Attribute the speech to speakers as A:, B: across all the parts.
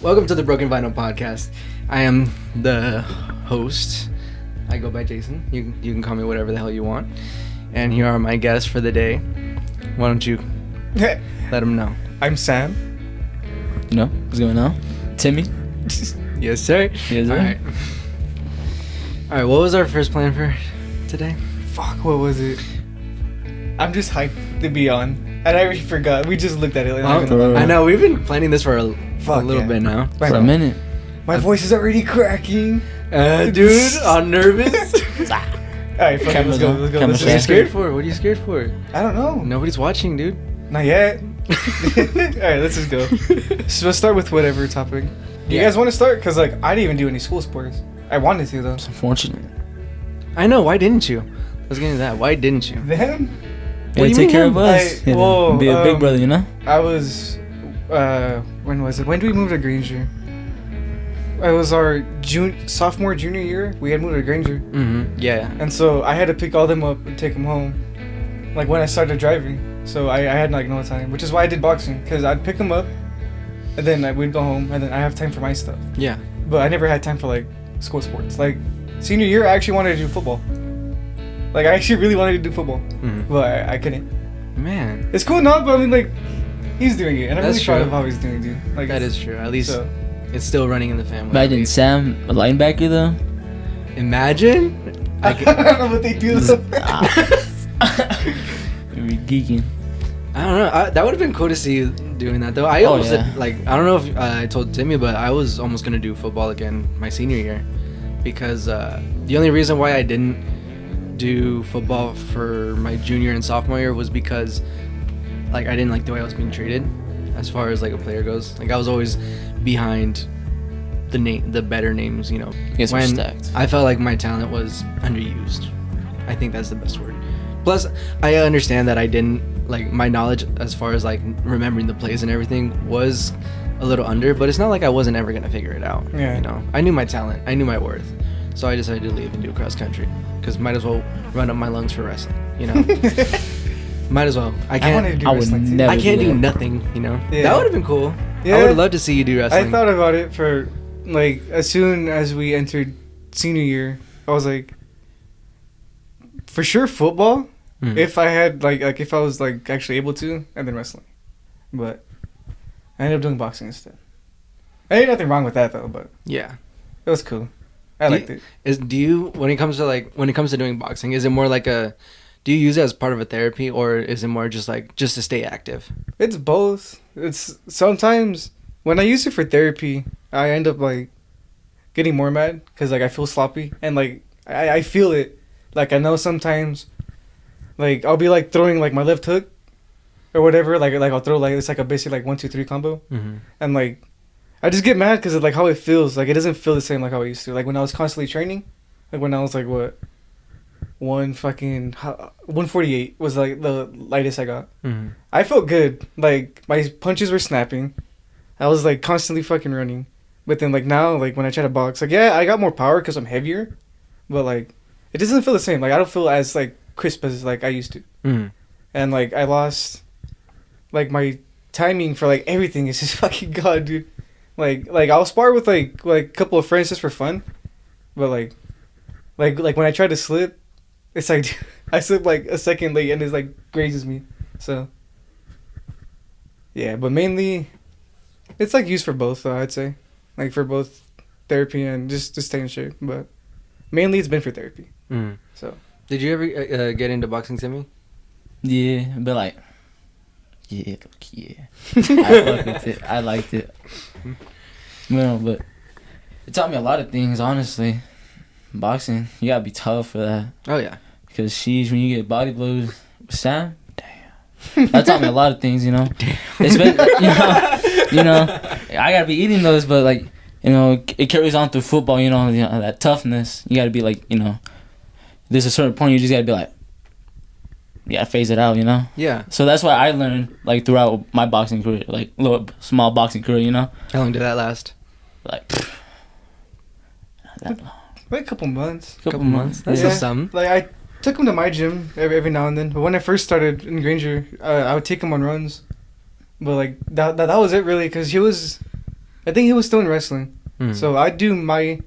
A: Welcome to the Broken Vinyl Podcast. I am the host. I go by Jason. You can call me whatever the hell you want. And here are my guests for the day. Why don't you let them know?
B: I'm Sam.
C: You know what's going on? Timmy.
A: Yes, sir.
C: Yes, sir.
A: All right. What was our first plan for today?
B: Fuck, what was it? I'm just hyped to be on. And I already forgot. We just looked at it.
A: I know. We've been planning this for a little bit now.
C: For a minute.
B: My voice is already cracking.
A: Dude, I'm nervous.
B: Alright, fuck it, let's go.
A: What are you scared for? What are you scared for?
B: I don't know.
A: Nobody's watching, dude.
B: Not yet. Alright, let's just go. So let's start with whatever topic. You guys want to start? Because, I didn't even do any school sports. I wanted to, though.
C: It's unfortunate.
A: I know. Why didn't you? Let's get into that. Why didn't you?
B: Them?
C: Yeah, take care of us. Be a big brother, you know?
B: I was... when was it? When did we move to Granger? It was our sophomore, junior year. We had moved to Granger.
A: Mm-hmm. Yeah.
B: And so I had to pick all them up and take them home. When I started driving. So I had no time. Which is why I did boxing. Because I'd pick them up. And then we'd go home. And then I have time for my stuff.
A: Yeah.
B: But I never had time for school sports. Senior year, I actually wanted to do football. I actually really wanted to do football. Mm-hmm. But I couldn't.
A: Man.
B: It's cool now, but I mean, he's doing it. And I'm
A: That's
B: really proud
A: true.
B: of how he's doing, dude.
A: That is true. At least it's still running in the family.
C: Imagine Sam, a linebacker, though.
A: Imagine?
B: I don't know what they do, though.
C: You'd be geeking.
A: I don't know. That would have been cool to see you doing that, though. I almost did, I don't know if I told Timmy, but I was almost going to do football again my senior year. Because the only reason why I didn't do football for my junior and sophomore year was because I didn't like the way I was being treated as far as a player goes. I was always behind the better names, when
C: respect.
A: I felt like my talent was underused. I think that's the best word. Plus, I understand that I didn't my knowledge as far as remembering the plays and everything was a little under, but it's not like I wasn't ever gonna figure it out.
B: Yeah.
A: I knew my talent, I knew my worth, so I decided to leave and do cross country because might as well run up my lungs for wrestling. Might as well. I
B: wanted to do wrestling too.
A: I can't do nothing.
B: Yeah.
A: That would have been cool.
B: Yeah.
A: I would love to see you do wrestling.
B: I thought about it for as soon as we entered senior year, I was for sure football.
A: Mm.
B: If I had if I was actually able to, and then wrestling, but I ended up doing boxing instead. Ain't nothing wrong with that though, but
A: yeah,
B: it was cool. I liked it.
A: Do you when it comes to doing boxing, is it more do you use it as part of a therapy, or is it more just just to stay active?
B: It's both. It's sometimes when I use it for therapy, I end up getting more mad because I feel sloppy and I feel it. I know sometimes I'll be throwing my left hook or whatever. I'll throw it's a basic 1-2-3 combo,
A: Mm-hmm.
B: and I just get mad because of how it feels. It doesn't feel the same how it used to. When I was constantly training, when I was 148 was the lightest I got.
A: Mm-hmm.
B: I felt good. My punches were snapping. I was constantly fucking running. But then now when I try to box, yeah, I got more power because I'm heavier, but it doesn't feel the same. I don't feel as crisp as I used to.
A: Mm-hmm.
B: And I lost my timing for everything is just fucking gone, dude. I'll spar with a couple of friends just for fun, but when I try to slip, it's I slip a second late and it grazes me. So yeah, but mainly it's used for both though, I'd say. For both therapy and just to stay in shape, but mainly it's been for therapy.
A: Mm-hmm.
B: So
A: did you ever get into boxing, Timmy?
C: Yeah, but yeah. I fucked with it. I liked it. No, but it taught me a lot of things, honestly. Boxing, you gotta be tough for that.
A: Oh yeah.
C: Because when you get body blows with Sam, damn. That taught me a lot of things, Damn. It's been, I gotta be eating those, but it carries on through football, that toughness. You gotta be there's a certain point you just gotta be you gotta phase it out,
A: Yeah.
C: So that's why I learned throughout my boxing career, little small boxing career,
A: How long did that last?
C: not that long.
B: A couple months.
A: Couple months. That's just something.
B: I took him to my gym every now and then. But when I first started in Granger, I would take him on runs. But that was it really, because he was I think he was still in wrestling.
A: Mm.
B: So I do my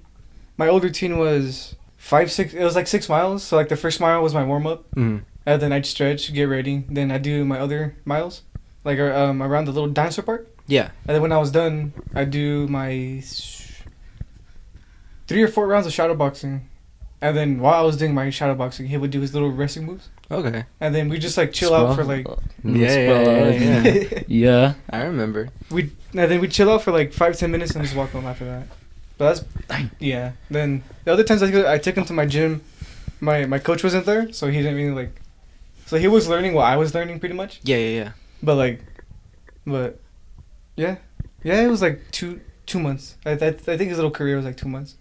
B: old routine was 5-6. It was like 6 miles. So like the first mile was my warm up,
A: Mm.
B: and then I'd stretch, get ready. Then I do my other miles, like around the little dinosaur park.
A: Yeah.
B: And then when I was done, I do my 3 or 4 rounds of shadow boxing. And then while I was doing my shadow boxing, he would do his little wrestling moves.
A: Okay.
B: And then we just like chill out for like
A: Yeah.
C: Yeah.
A: I remember.
B: and then we chill out for like 5-10 minutes and just walk home after that. But that's yeah. Then the other times I took him to my gym. My coach wasn't there, so he didn't really like. So he was learning what I was learning pretty much.
A: Yeah.
B: But yeah, it was like two months. I think his little career was like 2 months.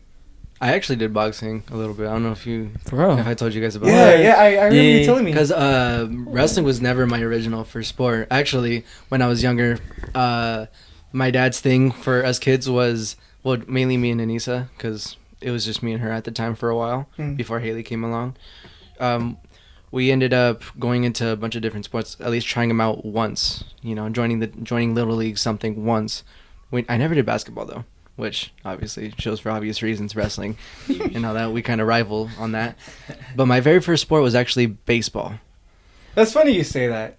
A: I actually did boxing a little bit. I don't know if
C: Bro.
A: I told you guys about
B: Yeah,
A: it.
B: I remember you telling me.
A: Because wrestling was never my original first sport. Actually, when I was younger, my dad's thing for us kids was, well, mainly me and Anissa, because it was just me and her at the time for a while before Haley came along. We ended up going into a bunch of different sports, at least trying them out once. You know, joining Little League something once. I never did basketball though, which obviously shows for obvious reasons. Wrestling and all that, we kind of rival on that. But my very first sport was actually baseball.
B: That's funny you say that.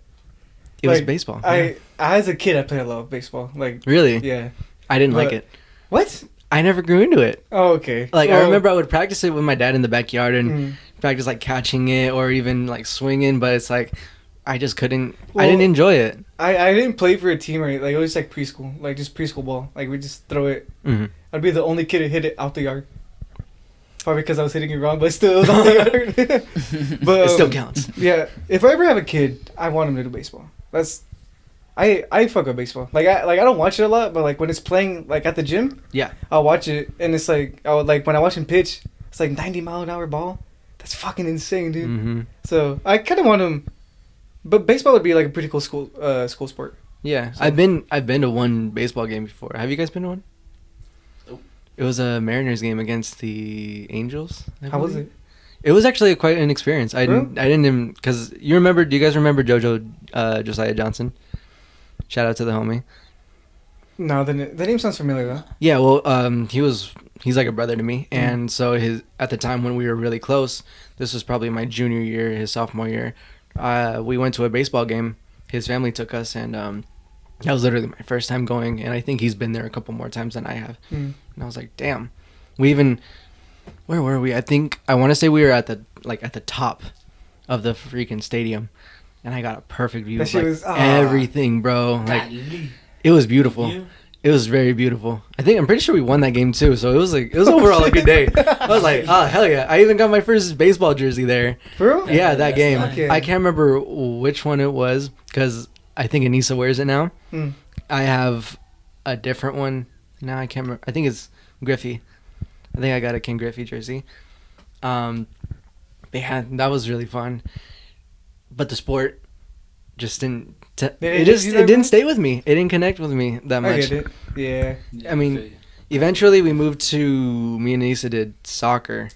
A: It was
B: Like,
A: baseball.
B: I as a kid I played a lot of baseball. Like
A: Really?
B: yeah.
A: I didn't like
B: But-
A: it.
B: What?
A: I never grew into it.
B: Oh, okay.
A: Like, I
B: Well,
A: remember I would practice it with my dad in the backyard and
B: mm.
A: practice, like, catching it or even, like, swinging. But it's like, I just couldn't. I
B: Well,
A: didn't enjoy it.
B: I didn't play for a team or anything. Like it was like preschool, like just preschool ball. Like we just throw it.
A: Mm-hmm.
B: I'd be the only kid to hit it out the yard. Probably because I was hitting it wrong, but still it was out the yard. But
A: It still counts.
B: Yeah, if I ever have a kid, I want him to do baseball. I fuck with baseball. Like I don't watch it a lot, but like when it's playing like at the gym,
A: Yeah.
B: I'll watch it and it's like when I watch him pitch, it's like 90-mile-an-hour ball. That's fucking insane, dude.
A: Mm-hmm.
B: So I kind of want him, but baseball would be like a pretty cool school sport.
A: Yeah.
B: So-
A: I've been to one baseball game before. Have you guys been to one?
C: Nope.
A: It was a Mariners game against the Angels. I
B: How was
A: believe.
B: it?
A: It was actually quite an experience. I didn't because you remember. Do you guys remember Josiah Johnson? Shout out to the homie.
B: No, the name sounds familiar though.
A: Yeah, well, he's like a brother to me, and so at the time when we were really close, this was probably my junior year, his sophomore year. We went to a baseball game. His family took us, and that was literally my first time going. And I think he's been there a couple more times than I have.
B: Mm.
A: And I was like, damn. Where were we? I want to say we were at the top of the freaking stadium, and I got a perfect view
B: That
A: of
B: shit
A: like
B: was-
A: everything, bro. Like it was beautiful. It was very beautiful. I'm pretty sure we won that game too. So it was overall a good day. I was like, oh hell yeah! I even got my first baseball jersey there.
B: For real?
A: Yeah, that game.
B: Okay.
A: I can't remember which one it was because I think Anissa wears it now.
B: Mm.
A: I have a different one now. I can't remember. I think it's Griffey. I think I got a King Griffey jersey. That was really fun, but the sport just didn't. It didn't stay with me. It didn't connect with me that much.
B: I get it. Yeah.
A: I mean, eventually we moved to. Me and Anissa did soccer.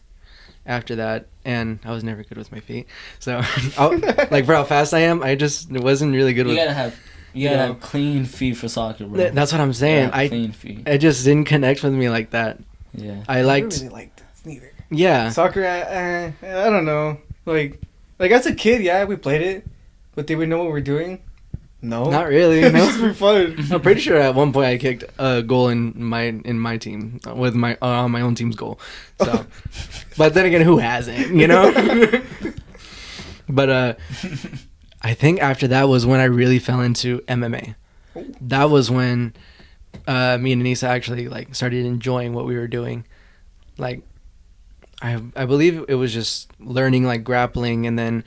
A: After that, and I was never good with my feet. So, like for how fast I am, I just wasn't really good
C: You
A: with.
C: gotta have clean feet for soccer, bro.
A: That's what I'm saying.
C: Clean feet.
A: It just didn't connect with me like that.
C: Yeah.
A: I liked.
B: I really liked neither.
A: Yeah.
B: Soccer, I don't know. Like as a kid, yeah, we played it, but did we know what we're doing? No.
A: Not really.
B: It
A: No.
B: was for fun.
A: I'm pretty sure at one point I kicked a goal in my team with on my own team's goal. So, but then again, who hasn't? You know. But I think after that was when I really fell into MMA. That was when me and Anissa actually like started enjoying what we were doing. Like, I believe it was just learning like grappling and then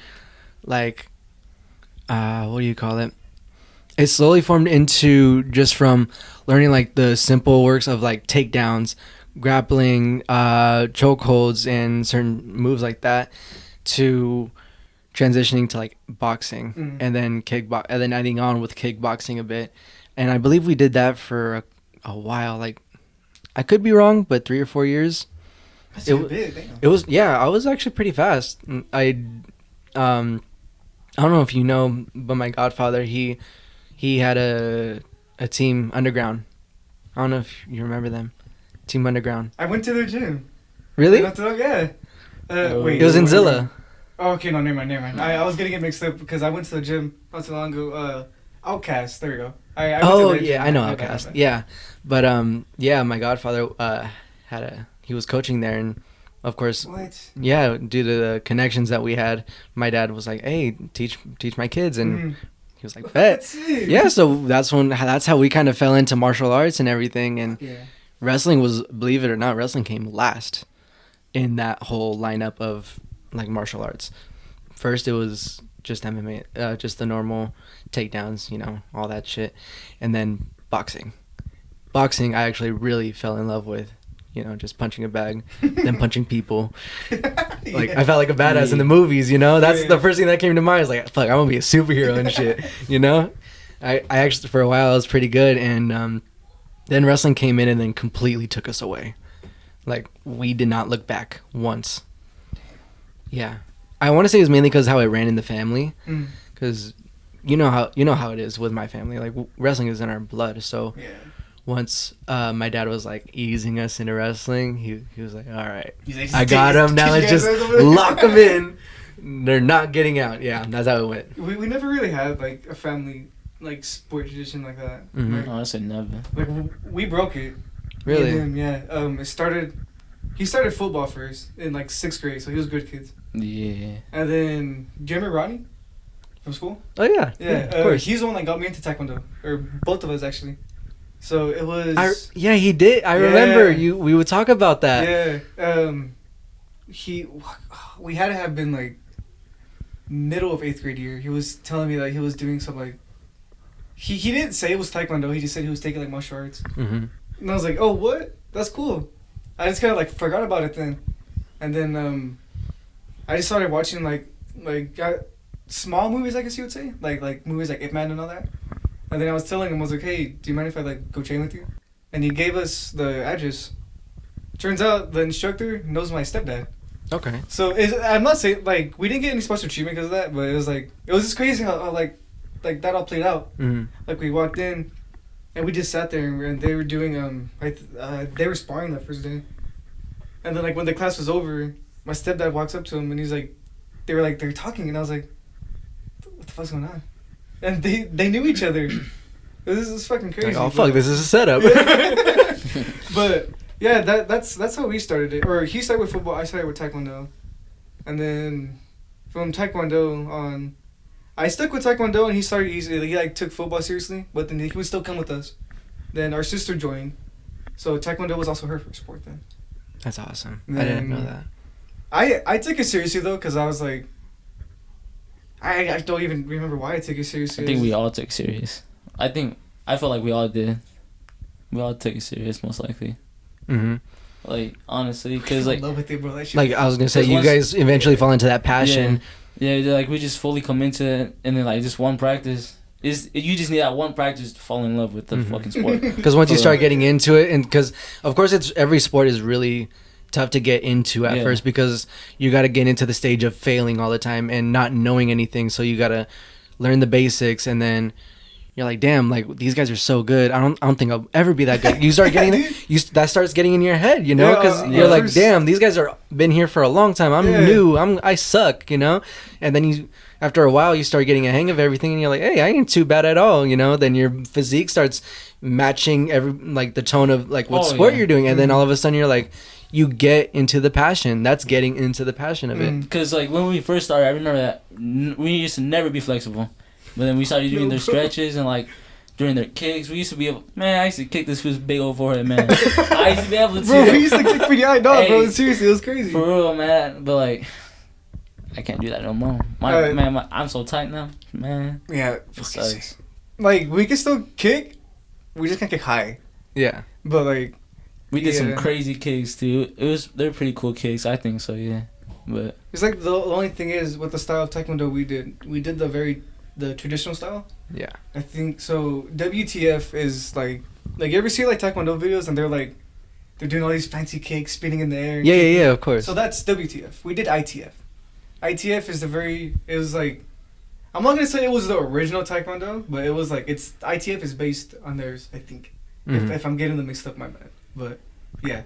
A: like what do you call it? It slowly formed into just from learning like the simple works of like takedowns, grappling, chokeholds, and certain moves like that, to transitioning to like boxing and then and then adding on with kickboxing a bit. And I believe we did that for a while. Like, I could be wrong, but 3 or 4 years.
B: That's
A: It
B: a
A: w-
B: bit, damn.
A: It was, yeah, I was actually pretty fast. I don't know if you know, but my godfather, he had a team underground I don't know if you remember them. Team Underground.
B: I went to their gym.
A: Really?
B: Yeah. Wait.
A: It was in Zilla.
B: Oh, okay, no, never mind. I was getting it mixed up because I went to the gym not too long ago. Outcast, there we go. I went to their gym.
A: I know Outcast. Yeah, but yeah, my godfather he was coaching there, and of course,
B: What?
A: yeah, due to the connections that we had, my dad was like, "Hey, teach my kids," and he was like, "Bet." Yeah, so that's how we kind of fell into martial arts and everything, and
B: Yeah.
A: wrestling was, believe it or not, wrestling came last in that whole lineup of like martial arts. First, it was just MMA, just the normal takedowns, all that shit, and then boxing. Boxing, I actually really fell in love with, just punching a bag, then punching people. Like I felt like a badass in the movies, That's the first thing that came to mind. I was like, fuck, I'm gonna be a superhero and shit, I actually, for a while, I was pretty good, and then wrestling came in and then completely took us away. Like, we did not look back once. Yeah. I want to say it was mainly because how it ran in the family. Because you know how it is with my family. Like, wrestling is in our blood. So once my dad was, like, easing us into wrestling, he was like, all right, I got him. Now let's just lock them in. They're not getting out. Yeah, that's how it went.
B: We never really had, like, a family, like, sport tradition like that.
A: Mm-hmm.
B: Like,
C: Oh, I said never.
B: like, we broke it.
A: Really?
B: Him, yeah. He started football first in, like, 6th grade, so he was good kids.
C: Yeah.
B: And then, do you remember Ronnie from school?
A: Oh, yeah.
B: Yeah,
A: of course.
B: he's the one that got me into Taekwondo. Or both of us, actually. So it was...
A: Yeah, he did. I remember we would talk about that.
B: Yeah. We had to have been, like, middle of 8th grade year. He was telling me that he was doing some, like... He didn't say it was Taekwondo. He just said he was taking, like, martial arts.
A: Mm-hmm.
B: And I was like, oh, what? That's cool. I just kind of, like, forgot about it then. And then, I just started watching, like small movies, I guess you would say. Like movies like Ip Man and all that. And then I was telling him, I was like, hey, do you mind if I, like, go train with you? And he gave us the address. Turns out the instructor knows my stepdad.
A: Okay.
B: So, I'm not saying, like, we didn't get any special treatment because of that, but it was just crazy how like, that all played out.
A: Mm-hmm.
B: Like, we walked in, and we just sat there, and they were doing, they were sparring that first day. And then, like, when the class was over, my stepdad walks up to him, and he's like, they're talking, and I was like, what the fuck's going on? And they knew each other. This is fucking crazy.
A: Like, oh, fuck, this is a setup.
B: But, yeah, that's how we started it. Or he started with football, I started with Taekwondo. And then, from Taekwondo on... I stuck with Taekwondo, and he started easily. He, like, took football seriously, but then he would still come with us. Then our sister joined. So Taekwondo was also her first sport then.
A: That's awesome. I didn't know that.
B: I took it seriously, though, because I was like... I don't even remember why I took it seriously.
C: I think we all took it serious. I feel like we all did. We all took it serious, most likely.
A: Mm-hmm.
C: Like, honestly, because, like...
B: I love it, bro. That shit
A: Like, I was going to say, you guys eventually fall into that passion.
C: Yeah, like, we just fully come into it, and then, like, just one practice... You just need that one practice to fall in love with the fucking sport.
A: Because once you start getting into it, and because, of course, every sport is really tough to get into at first, because you got to get into the stage of failing all the time and not knowing anything. So you got to learn the basics, and then you're like, damn, like, these guys are so good. I don't think I'll ever be that good. You start getting that starts getting in your head, because you're like, damn, these guys are been here for a long time. I'm new. I suck, and then after a while you start getting a hang of everything, and you're like, hey, I ain't too bad at all, Then your physique starts matching the tone of like what sport you're doing, and then all of a sudden you're like, you get into the passion. That's getting into the passion of it.
C: Because like when we first started, I remember that we used to never be flexible, but then we started doing their stretches and like during their kicks, we used to be able. Man, I used to kick this fool's big old forehead, man. I used to be able to.
B: Bro, we used to kick pretty high, dog, bro. Seriously, it was crazy.
C: For real, man. But like, I can't do that no more. I'm so tight now, man.
B: Yeah,
C: it sucks.
B: Like we can still kick, we just can't kick high.
A: Yeah,
B: but like.
C: We did some crazy kicks too. They're pretty cool kicks, I think so. Yeah, but
B: it's like the only thing is with the style of Taekwondo we did the traditional style.
A: Yeah,
B: I think so. WTF is like you ever see like Taekwondo videos and they're doing all these fancy kicks, spinning in the air.
A: Yeah, of course.
B: So that's WTF. We did ITF. ITF is it was like, I'm not gonna say it was the original Taekwondo, but it was like ITF is based on theirs, I think. If I'm getting them mixed up, my bad. But yeah,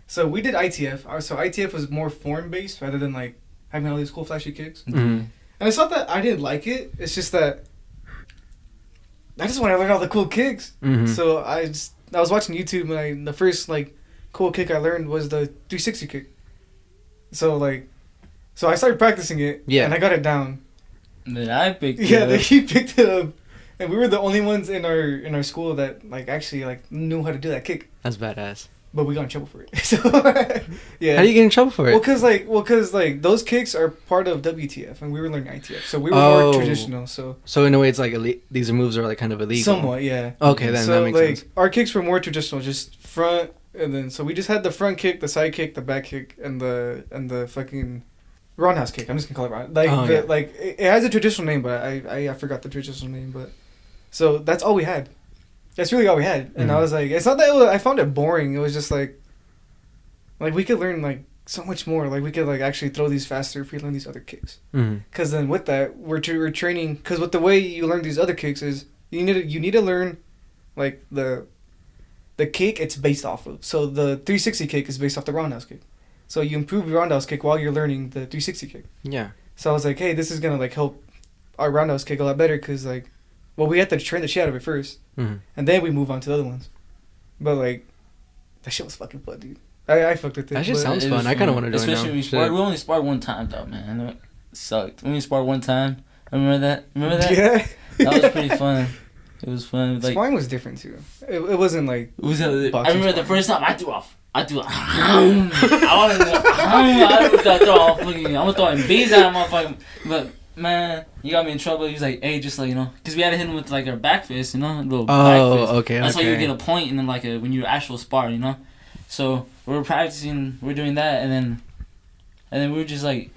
B: so we did ITF. So ITF was more form based rather than like having all these cool flashy kicks.
A: Mhm.
B: And it's not that I didn't like it. It's just that I just want to learn all the cool kicks.
A: Mhm.
B: So I was watching YouTube and the first like cool kick I learned was the 360 kick. So I started practicing it.
A: Yeah.
B: And I got it down.
C: Then I picked it
B: Yeah,
C: up.
B: he picked it up, and we were the only ones in our school that like actually like knew how to do that kick.
A: That's badass.
B: But we got in trouble for it. So yeah.
A: How do you get in trouble for it?
B: Well, cause those kicks are part of WTF, and we were learning ITF, so we were more traditional. So
A: in a way, it's like these moves are like kind of illegal.
B: somewhat, yeah.
A: Okay, then that makes sense.
B: Our kicks were more traditional, just front, and then so we just had the front kick, the side kick, the back kick, and the fucking roundhouse kick. I'm just gonna call it round. It has a traditional name, but I forgot the traditional name. But so that's all we had. That's really all we had, and I was like, it's not that I found it boring. It was just like we could learn like so much more. Like we could like actually throw these faster if we learn these other kicks. Because then with that, we're training. Because with the way you learn these other kicks is you need to learn like the kick it's based off of. So the 360 kick is based off the roundhouse kick. So you improve your roundhouse kick while you're learning the 360 kick.
A: Yeah.
B: So I was like, hey, this is gonna like help our roundhouse kick a lot better because like, well, we had to train the shit out of it first, and then we move on to the other ones. But like, that shit was fucking fun, dude. I fucked with it.
A: That shit sounds fun. I kind of want to do it now.
C: Especially when we sparred. We only sparred one time though, man. It sucked. We only sparred one time. Remember that?
B: Yeah.
C: That was pretty fun. It was fun. Like,
B: sparring was different too. It wasn't like.
C: I remember
B: sparring.
C: the first time I threw off. I was throwing bees at him, motherfucker. But man, you got me in trouble. He was like, "Hey, just like because we had to hit him with like our back fist, a little back fist.
A: Okay.
C: That's how you get a point, and then like when you actual spar, So we were practicing, we're doing that, and then we were just like,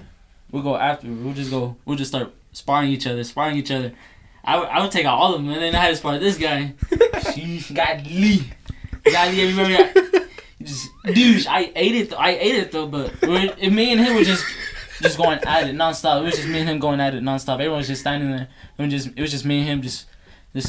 C: we'll go after, we'll just start sparring each other. I would take out all of them, and then I had to spar this guy. God Lee, remember that? Just douche. I ate it though, but me and him were just going at it nonstop. It was just me and him going at it nonstop. Everyone was just standing there. It was just me and him just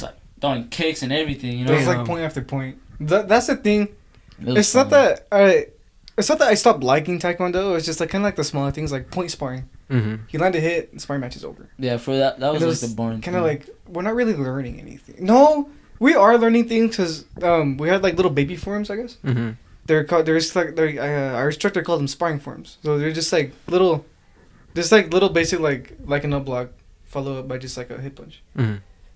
C: like throwing kicks and everything.
B: It was like point after point. That's the thing. It's
C: fun.
B: not that I stopped liking Taekwondo. It's just like kind of like the smaller things like point sparring. You land a hit, and sparring match is over.
C: Yeah, for that was like the boring.
B: Kind of like we're not really learning anything. No, we are learning things because we had like little baby forms, I guess. They're called. Our instructor called them sparring forms. So they're just like little basic like an up block followed up by just like a hit punch.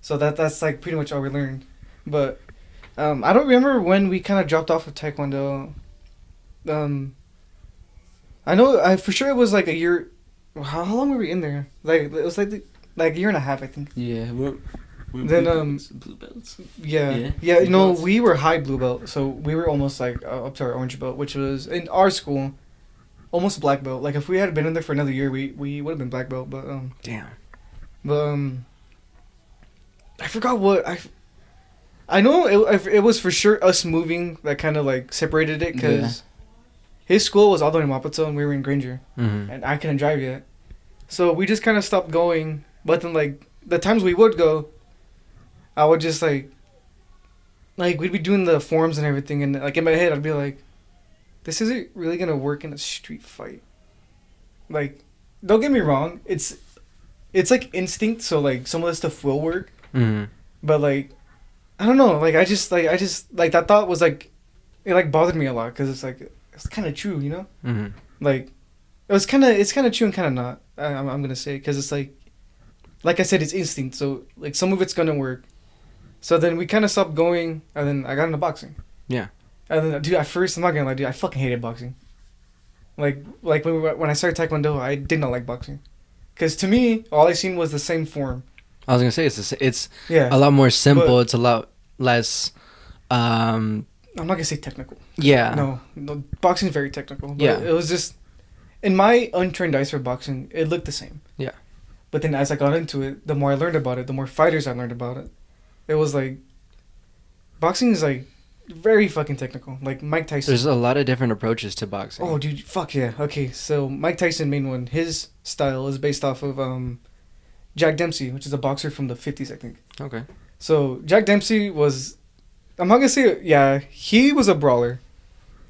B: So that's like pretty much all we learned. But I don't remember when we kind of dropped off of Taekwondo. I know for sure it was like a year. How long were we in there? Like it was like a year and a half, I think.
C: Yeah, we're
B: then
C: blue belts.
B: Yeah.
C: Blue belts.
B: We were high blue belt, so we were almost like up to our orange belt, which was in our school, almost black belt. Like if we had been in there for another year, we would have been black belt. But
A: damn.
B: But I forgot what I know it was for sure us moving that kind of like separated it because his school was all the way in Maputo and we were in Granger, and I couldn't drive yet, so we just kind of stopped going. But then like the times we would go, I would just like we'd be doing the forms and everything, and like in my head I'd be like, this isn't really gonna work in a street fight. Like, don't get me wrong, it's like instinct, so like some of this stuff will work, but like I don't know, like I just that thought was like it like bothered me a lot because it's like it's kind of true, like it's kind of true and kind of not. I'm gonna say because it's like I said, it's instinct, so like some of it's gonna work. So then we kind of stopped going, and then I got into boxing.
A: Yeah.
B: And then, dude, at first, I'm not gonna lie, dude, I fucking hated boxing. Like when I started Taekwondo, I did not like boxing, cause to me, all I seen was the same form.
A: I was gonna say it's a lot more simple. It's a lot less.
B: I'm not gonna say technical.
A: Yeah.
B: No, boxing is very technical. But
A: yeah.
B: It was just, in my untrained eyes for boxing, it looked the same.
A: Yeah.
B: But then as I got into it, the more I learned about it, the more fighters I learned about it. It was like, boxing is like very fucking technical. Like Mike Tyson.
A: There's a lot of different approaches to boxing.
B: Oh, dude, fuck yeah. Okay, so Mike Tyson, main one, his style is based off of Jack Dempsey, which is a boxer from the 50s, I think.
A: Okay.
B: So Jack Dempsey was I'm not gonna say yeah. He was a brawler.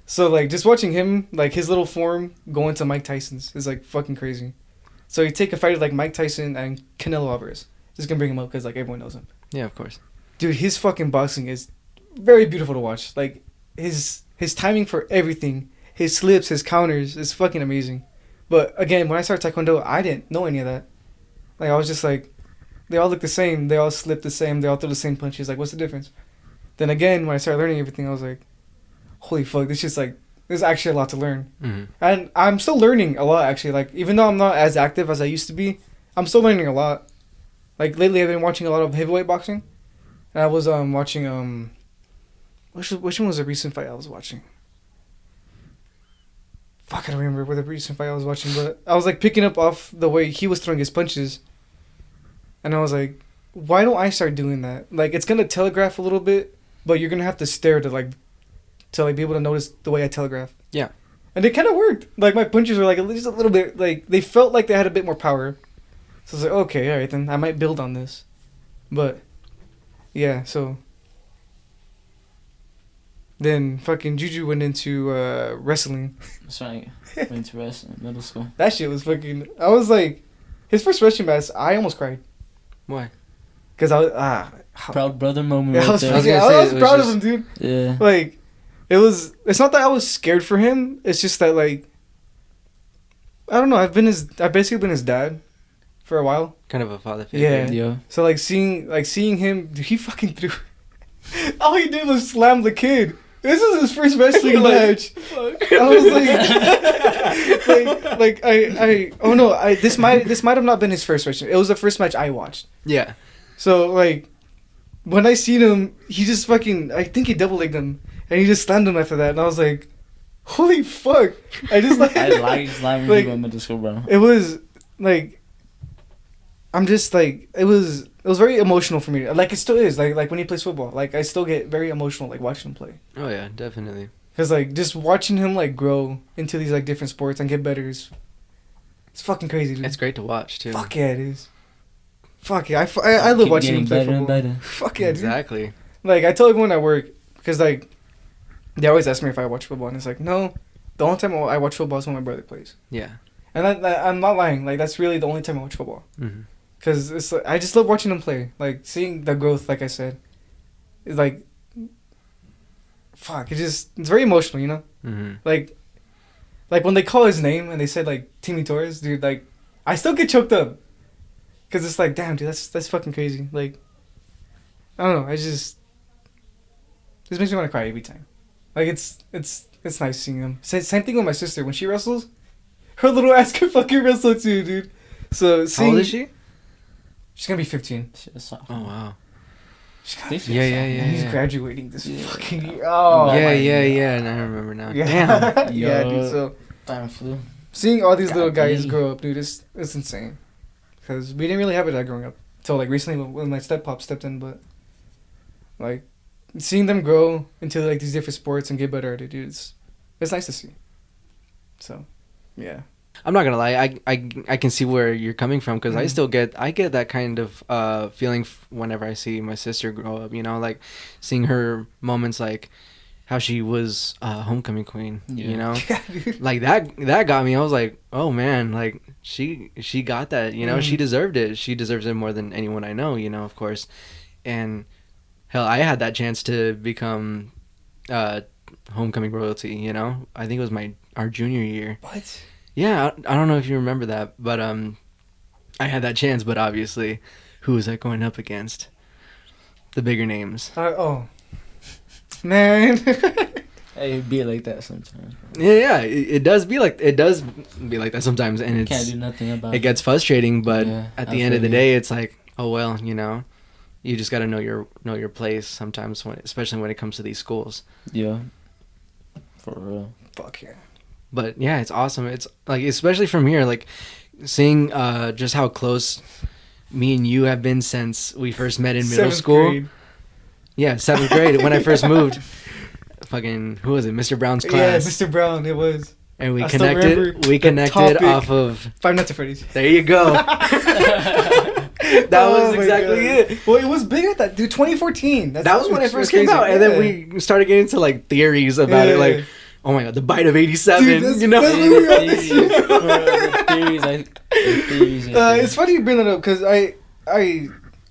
B: So like just watching him, like his little form go into Mike Tyson's is like fucking crazy. So you take a fighter like Mike Tyson and Canelo Alvarez. Just gonna bring him up because like everyone knows him.
A: Yeah, of course.
B: Dude, his fucking boxing is very beautiful to watch. Like his timing for everything, his slips, his counters is fucking amazing. But again, when I started Taekwondo, I didn't know any of that. Like I was just like, they all look the same, they all slip the same, they all throw the same punches. Like what's the difference? Then again, when I started learning everything, I was like, holy fuck, this is like, there's actually a lot to learn.
A: Mm-hmm.
B: And I'm still learning a lot actually. Like even though I'm not as active as I used to be, I'm still learning a lot. Like lately, I've been watching a lot of heavyweight boxing. And I was watching which one was the recent fight I was watching? Fuck, I don't remember what the recent fight I was watching, but I was like picking up off the way he was throwing his punches, and I was like, why don't I start doing that? Like it's gonna telegraph a little bit, but you're gonna have to stare to be able to notice the way I telegraph.
A: Yeah.
B: And it kind of worked. Like my punches were like just a little bit like they felt like they had a bit more power. So I was like, okay, all right, then I might build on this. But yeah, so then fucking Juju went into wrestling.
C: That's right. Went to wrestling middle school.
B: That shit was fucking. I was like, his first wrestling match, I almost cried.
A: Why?
B: Because I was
C: Proud brother moment.
B: Yeah,
C: Right there.
B: I was proud of him, dude.
C: Yeah.
B: Like, it's not that I was scared for him. It's just that like, I don't know. I've basically been his dad for a while.
A: Kind of a father figure.
B: Yeah.
C: Yeah.
B: So like seeing him, dude, he fucking threw. All he did was slam the kid. This is his first wrestling match. I was this might have not been his first wrestling. It was the first match I watched.
A: Yeah.
B: So like, when I seen him, he just fucking. I think he double legged him, and he just slammed him after that, and I was like, holy fuck! I just like.
C: I like slamming
B: like,
C: people in middle school, bro.
B: It was like. I'm just like it was very emotional for me. Like it still is. Like when he plays football, like I still get very emotional like watching him play.
A: Oh yeah, definitely.
B: Cause like just watching him like grow into these like different sports and get better is, it's fucking crazy, dude.
A: It's great to watch too.
B: Fuck yeah, it is. Fuck yeah, I love watching him play football.
C: Better.
B: Fuck yeah, dude.
A: Exactly.
B: Like I tell everyone at work, because like, they always ask me if I watch football, and it's like no, the only time I watch football is when my brother plays.
A: Yeah.
B: And I'm not lying. Like that's really the only time I watch football.
A: Mm-hmm.
B: Cause it's like, I just love watching him play, like seeing the growth. Like I said, it's like, fuck. It's very emotional, you know.
A: Mm-hmm.
B: Like when they call his name and they said like Timmy Torres, dude. Like, I still get choked up. Cause it's like, damn, dude, that's fucking crazy. Like, I don't know. This makes me want to cry every time. Like it's nice seeing him. Same thing with my sister when she wrestles. Her little ass can fucking wrestle too, dude. So
A: how old is she?
B: She's gonna be 15.
A: Oh wow.
C: Yeah.
B: He's graduating this fucking year. Oh.
A: Yeah. And I remember now.
B: Yeah.
A: Damn.
B: Yeah, dude. So
C: Time flew.
B: seeing all these little guys
C: dang.
B: grow up, dude, it's insane. Cause we didn't really have it that growing up till like recently when my step-pop stepped in, but like seeing them grow into like these different sports and get better at it, dude, it's nice to see. So, yeah.
A: I'm not gonna lie, I can see where you're coming from because I still get that kind of feeling whenever I see my sister grow up. You know, like seeing her moments, like how she was homecoming queen.
C: Yeah.
A: You know,
B: Yeah, dude.
A: like that got me. I was like, oh man, like she got that. You know, she deserved it. She deserves it more than anyone I know. You know, of course, and hell, I had that chance to become homecoming royalty. You know, I think it was our junior year.
B: What?
A: Yeah, I don't know if you remember that, but I had that chance, but obviously, who was I going up against? The bigger names.
B: Oh. Man.
C: Hey, it be like that sometimes.
A: Yeah, it does be like that sometimes, and
C: Can't do nothing about
A: it gets frustrating, but
C: Yeah,
A: at
C: I
A: the end of the
C: feel
A: day, it's like, oh well, you know, you just got to know your place sometimes, especially when it comes to these schools.
C: Yeah. For real.
B: Fuck yeah.
A: But yeah, it's awesome. It's like, especially from here, like seeing just how close me and you have been since we first met in middle
B: 7th
A: school.
B: grade.
A: Yeah, 7th grade when I first moved. Fucking, who was it? Mr. Brown's
B: Yeah,
A: class.
B: Mr. Brown, it was.
A: And we
B: I still remember
A: connected
B: the topic.
A: off of.
B: Five Nights at Freddy's.
A: There you go. That was exactly it.
B: Well, it was big at that, dude. 2014.
A: That was when it first came out, and then we started getting into like theories about it, like, oh my god, the bite of '87.
B: Dude,
A: you know,
B: it's funny you bring that up because I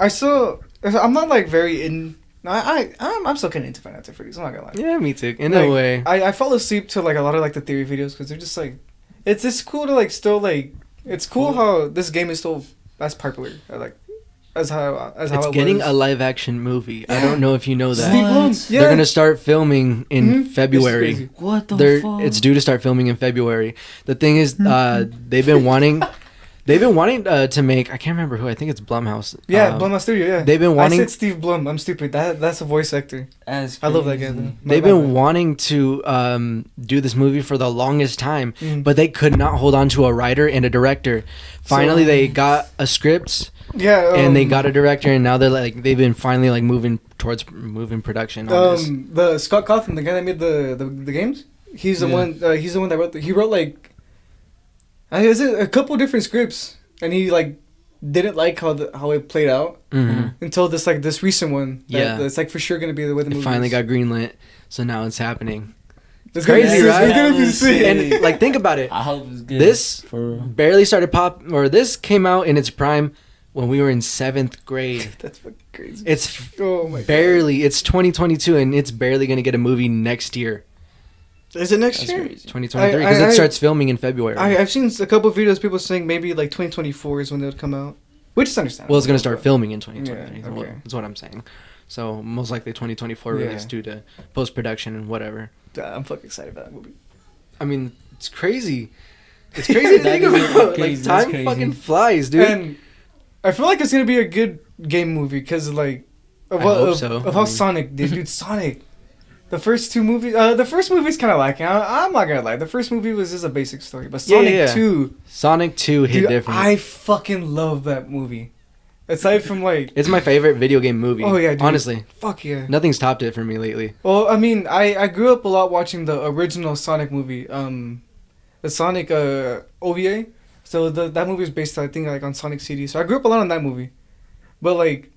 B: still, I'm not like very in. I'm still kind of into Five Nights at Freddy's. I'm not gonna lie.
A: Yeah, me too. In
B: like,
A: a way,
B: I fall asleep to like a lot of like the theory videos because they're just like, it's just cool to like still like, it's cool how this game is still as popular as how
A: it's
B: it
A: getting
B: was.
A: a live action movie. I don't know if you know that.
B: Steve Blum, yeah.
A: They're gonna start filming in February.
C: What the fuck?
A: It's due to start filming in February. The thing is, they've been wanting to make. I can't remember who. I think it's Blumhouse.
B: Yeah, Blumhouse Studio. Yeah,
A: they've been wanting.
B: I said Steve Blum. I'm stupid. That's a voice actor. I love that guy. Though.
A: They've been wanting to do this movie for the longest time, but they could not hold on to a writer and a director. Finally, they got a script.
B: Yeah,
A: and they got a director, and now they've been finally like moving towards production on this.
B: The Scott Cawthon, the guy that made the games, he's the one. He's the one that wrote. He wrote like, is it a couple different scripts, and he like didn't like how it played out until this recent one. It's like for sure gonna be the way the movie.
A: It finally got greenlit, so now it's happening.
B: It's
A: crazy, right?
B: It's gonna be sick.
A: And like, think about it.
C: I hope it's good.
A: This barely started this came out in its prime when we were in 7th grade.
B: That's fucking crazy.
A: It's
B: God.
A: It's 2022, and it's barely gonna get a movie next year.
B: Is it next year?
A: 2023, because it starts filming in February.
B: I've seen a couple of videos, people saying maybe like 2024 is when they would come out, which is understandable.
A: Well, it's gonna start filming in 2023.
B: Yeah, okay.
A: That's what I'm saying. So most likely 2024 release due to post production and whatever.
B: I'm fucking excited about that movie.
A: I mean, it's crazy. It's crazy to think about. Like, time fucking flies, dude.
B: And I feel like it's gonna be a good game movie because like of how Sonic did, dude. Sonic, the first two movies. The first movie's kind of lacking. I'm not gonna lie. The first movie was just a basic story, but Sonic 2 hit different. I fucking love that movie. Aside from like,
A: it's my favorite video game movie. Oh yeah, dude. Honestly,
B: fuck yeah.
A: Nothing's topped it for me lately.
B: Well, I mean, I grew up a lot watching the original Sonic movie, the Sonic OVA. So that movie is based, I think, like on Sonic CD. So I grew up a lot on that movie, but like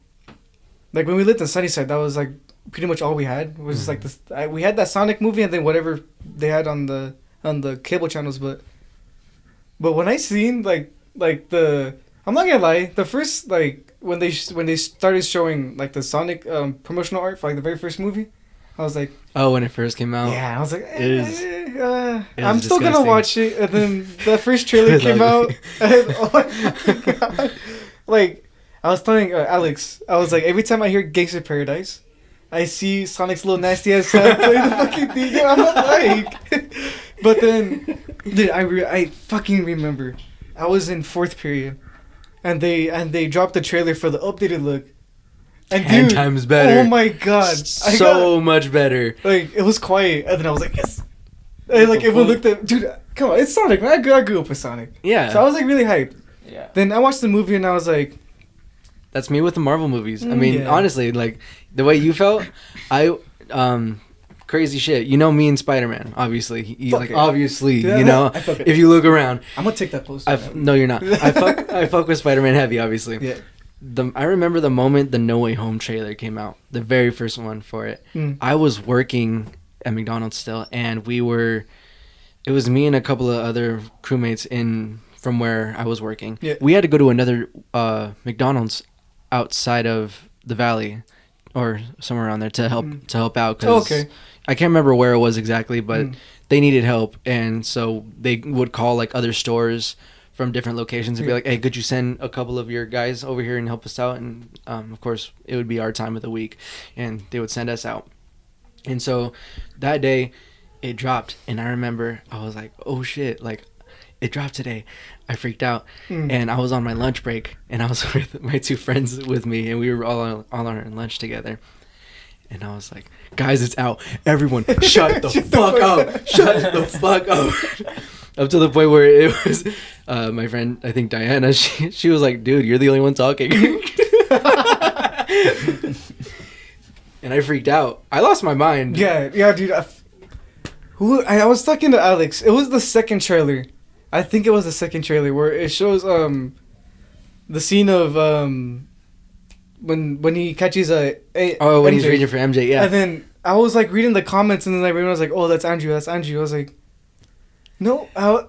B: when we lived in Sunnyside, that was like pretty much all we had. It was just like this. We had that Sonic movie and then whatever they had on the cable channels. But when I seen like the, I'm not gonna lie, the first like when they started showing like the Sonic promotional art for like the very first movie, I was like,
A: oh, when it first came out.
B: Yeah, I was like, I'm still gonna watch it. And then the first trailer came out, and oh my god, like I was telling Alex, I was like, every time I hear Gangster Paradise, I see Sonic's little nasty ass head play the fucking thing. I'm not like, but then, dude, I fucking remember, I was in 4th period, and they dropped the trailer for the updated look. And
A: 10 times better.
B: Oh my god.
A: So much better.
B: Like, it was quiet, and then I was like, yes. And like, everyone looked at, dude, come on, it's Sonic, man. I grew up with Sonic.
A: Yeah.
B: So I was like really hyped.
C: Yeah.
B: Then I watched the movie, and I was like,
A: that's me with the Marvel movies. I mean, honestly, like, the way you felt, crazy shit. You know me and Spider-Man, obviously. Obviously, dude, you know, if you look around.
B: I'm gonna take that post.
A: No, you're not. I fuck with Spider-Man heavy, obviously. Yeah. I remember the moment the No Way Home trailer came out, the very first one for it. I was working at McDonald's still, and it was me and a couple of other crewmates from where I was working. Yeah. We had to go to another McDonald's outside of the valley or somewhere around there to help out. Cause I can't remember where it was exactly, but they needed help, and so they would call like other stores from different locations and be like, hey, could you send a couple of your guys over here and help us out? And of course, it would be our time of the week, and they would send us out. And so that day, it dropped, and I remember I was like, oh shit, like, it dropped today. I freaked out, and I was on my lunch break, and I was with my 2 friends with me, and we were all on our lunch together. And I was like, guys, it's out. Everyone, shut the fuck up. Shut the fuck up. Up to the point where it was my friend, I think Diana, she was like, dude, you're the only one talking. And I freaked out. I lost my mind.
B: Yeah, dude. I was talking to Alex. It was the second trailer. I think it was the second trailer where it shows the scene of when he catches
A: when he's reading for MJ, yeah.
B: And then I was like reading the comments, and then everyone was like, "Oh, that's Andrew, that's Andrew." I was like, "No, I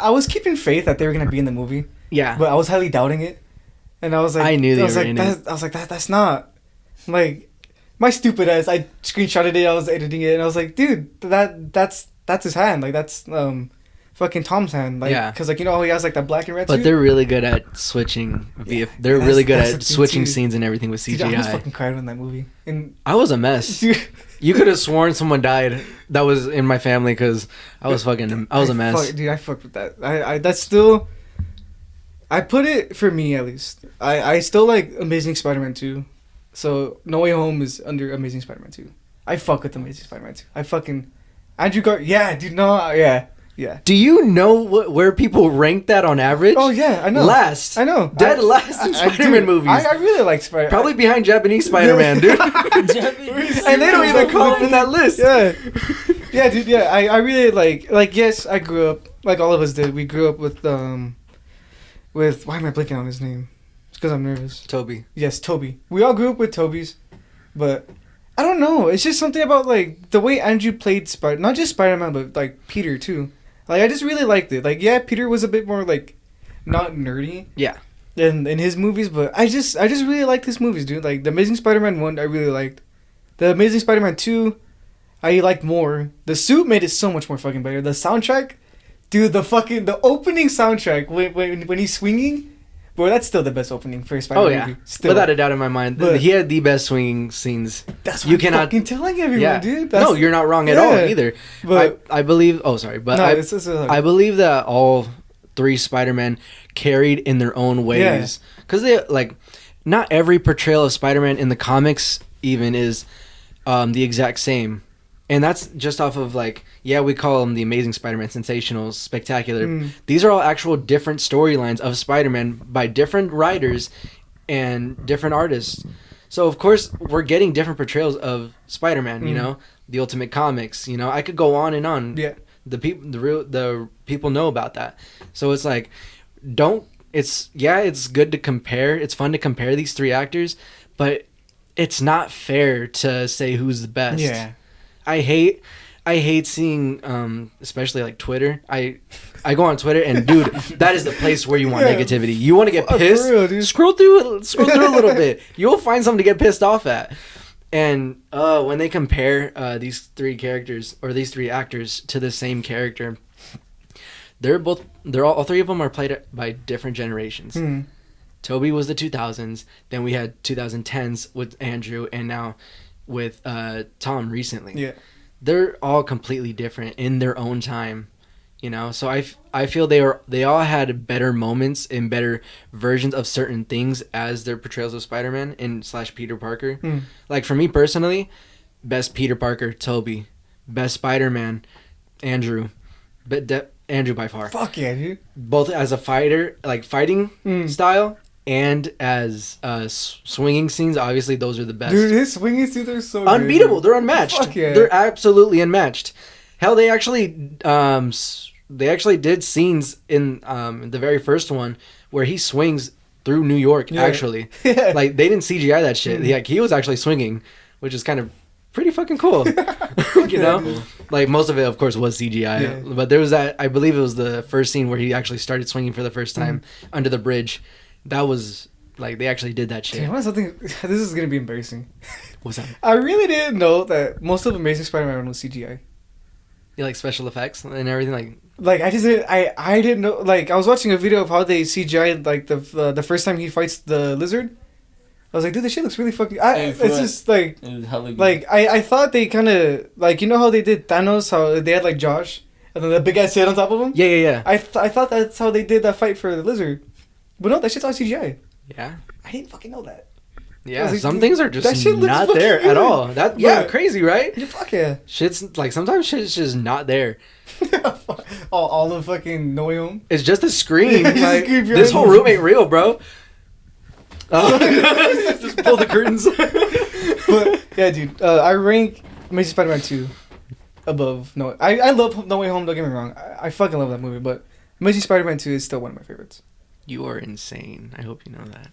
B: was keeping faith that they were gonna be in the movie."
A: Yeah.
B: But I was highly doubting it, and I was like,
A: I knew they were in it.
B: I was like, that's not, like, my stupid ass. I screenshotted it. I was editing it, and I was like, dude, that's his hand. Like, that's fucking Tom's hand. Like,
A: yeah.
B: Because, like, you know how he has like that black and red.
A: But
B: suit?
A: they're really good at switching.
B: Yeah,
A: they're really good at
B: the
A: switching
B: too.
A: scenes and everything with CGI.
B: Dude, I was fucking crying in that movie, and
A: I was a mess.
B: Dude.
A: You could have sworn someone died that was in my family because I was a mess.
B: Dude, I fucked with that. I that's still. I put it for me at least. I still like Amazing Spider-Man 2. So No Way Home is under Amazing Spider-Man 2. I fuck with Amazing Spider-Man 2. I fucking Andrew Gar. Yeah, dude. No, yeah.
A: Do you know where people rank that on average?
B: Oh yeah, I know.
A: Last.
B: I know.
A: Dead last in Spider-Man movies.
B: I really like Spider-Man.
A: Probably behind Japanese Spider-Man, dude. And they don't even call him in that list.
B: Yeah. Yeah, dude. Yeah, I really like. Yes, I grew up like all of us did. We grew up with why am I blanking on his name? It's because I'm nervous.
A: Toby.
B: Yes, Toby. We all grew up with Toby's, but I don't know. It's just something about like the way Andrew played not just Spider-Man, but like Peter too. Like I just really liked it. Like yeah, Peter was a bit more like not nerdy.
A: Yeah.
B: In his movies, but I just really liked his movies, dude. Like the Amazing Spider-Man 1, I really liked. The Amazing Spider-Man 2, I liked more. The suit made it so much more fucking better. The soundtrack. Dude, the opening soundtrack when he's swinging, bro, that's still the best opening for a Spider-Man movie. Still.
A: Without a doubt in my mind. But he had the best swinging scenes.
B: That's what I'm fucking telling everyone, dude.
A: No, you're not wrong at all either. But I believe. Oh, sorry, but no, I believe that all three Spider-Men carried in their own ways because they like not every portrayal of Spider-Man in the comics even is the exact same. And that's just off of like, we call them the Amazing Spider-Man, sensational, spectacular. These are all actual different storylines of Spider-Man by different writers and different artists. So of course we're getting different portrayals of Spider-Man. You know, the Ultimate Comics. You know, I could go on and on.
B: Yeah.
A: The people know about that. So it's like, it's good to compare. It's fun to compare these three actors, but it's not fair to say who's the best.
B: Yeah.
A: I hate seeing especially like Twitter. I go on Twitter and dude, that is the place where you want negativity. You want to get pissed? For real, scroll through a little bit. You'll find something to get pissed off at. And when they compare these three characters or these three actors to the same character, all three of them are played by different generations. Toby was the 2000s, then we had 2010s with Andrew, and now with Tom recently. Yeah. They're all completely different in their own time, you know? So I feel they all had better moments and better versions of certain things as their portrayals of Spider-Man and / Peter Parker. Like for me personally, best Peter Parker, Toby. Best Spider-Man, Andrew. Andrew by far.
B: Fuck yeah, dude.
A: Both as a fighter, like fighting style, and as swinging scenes. Obviously those are the best.
B: Dude, his swinging scenes are so
A: unbeatable.
B: Good.
A: They're unmatched.
B: Fuck yeah.
A: They're absolutely unmatched. Hell, they actually did scenes in the very first one where he swings through New York. Actually, like they didn't CGI that shit. Like he was actually swinging, which is kind of pretty fucking cool. You know, like most of it of course was CGI, but there was that, I believe it was the first scene where he actually started swinging for the first time under the bridge. That was like, they actually did that shit.
B: Dude, I want something. This is gonna be embarrassing.
A: What's that?
B: I really didn't know that most of Amazing Spider-Man was CGI.
A: Yeah, like special effects and everything.
B: Like I just didn't. I didn't know. Like I was watching a video of how they CGI'd like the first time he fights the lizard. I was like, dude, this shit looks really fucking. It's just like, I thought they kind of like, you know how they did Thanos, how they had like Josh and then the big ass head on top of him.
A: Yeah.
B: I thought that's how they did that fight for the lizard, but no, that shit's all CGI.
A: Yeah.
B: I didn't fucking know that.
A: Yeah, like, some things are just not there at all. Crazy, right?
B: Yeah, fuck yeah.
A: Shit's like, sometimes shit's just not there.
B: all the fucking No Way Home.
A: It's just a screen. Like, this whole room ain't real, bro. Just pull the curtains.
B: But yeah, dude, I rank Amazing Spider-Man 2 above No. I love No Way Home. Don't get me wrong. I fucking love that movie, but Amazing Spider-Man 2 is still one of my favorites.
A: You are insane. I hope you know that.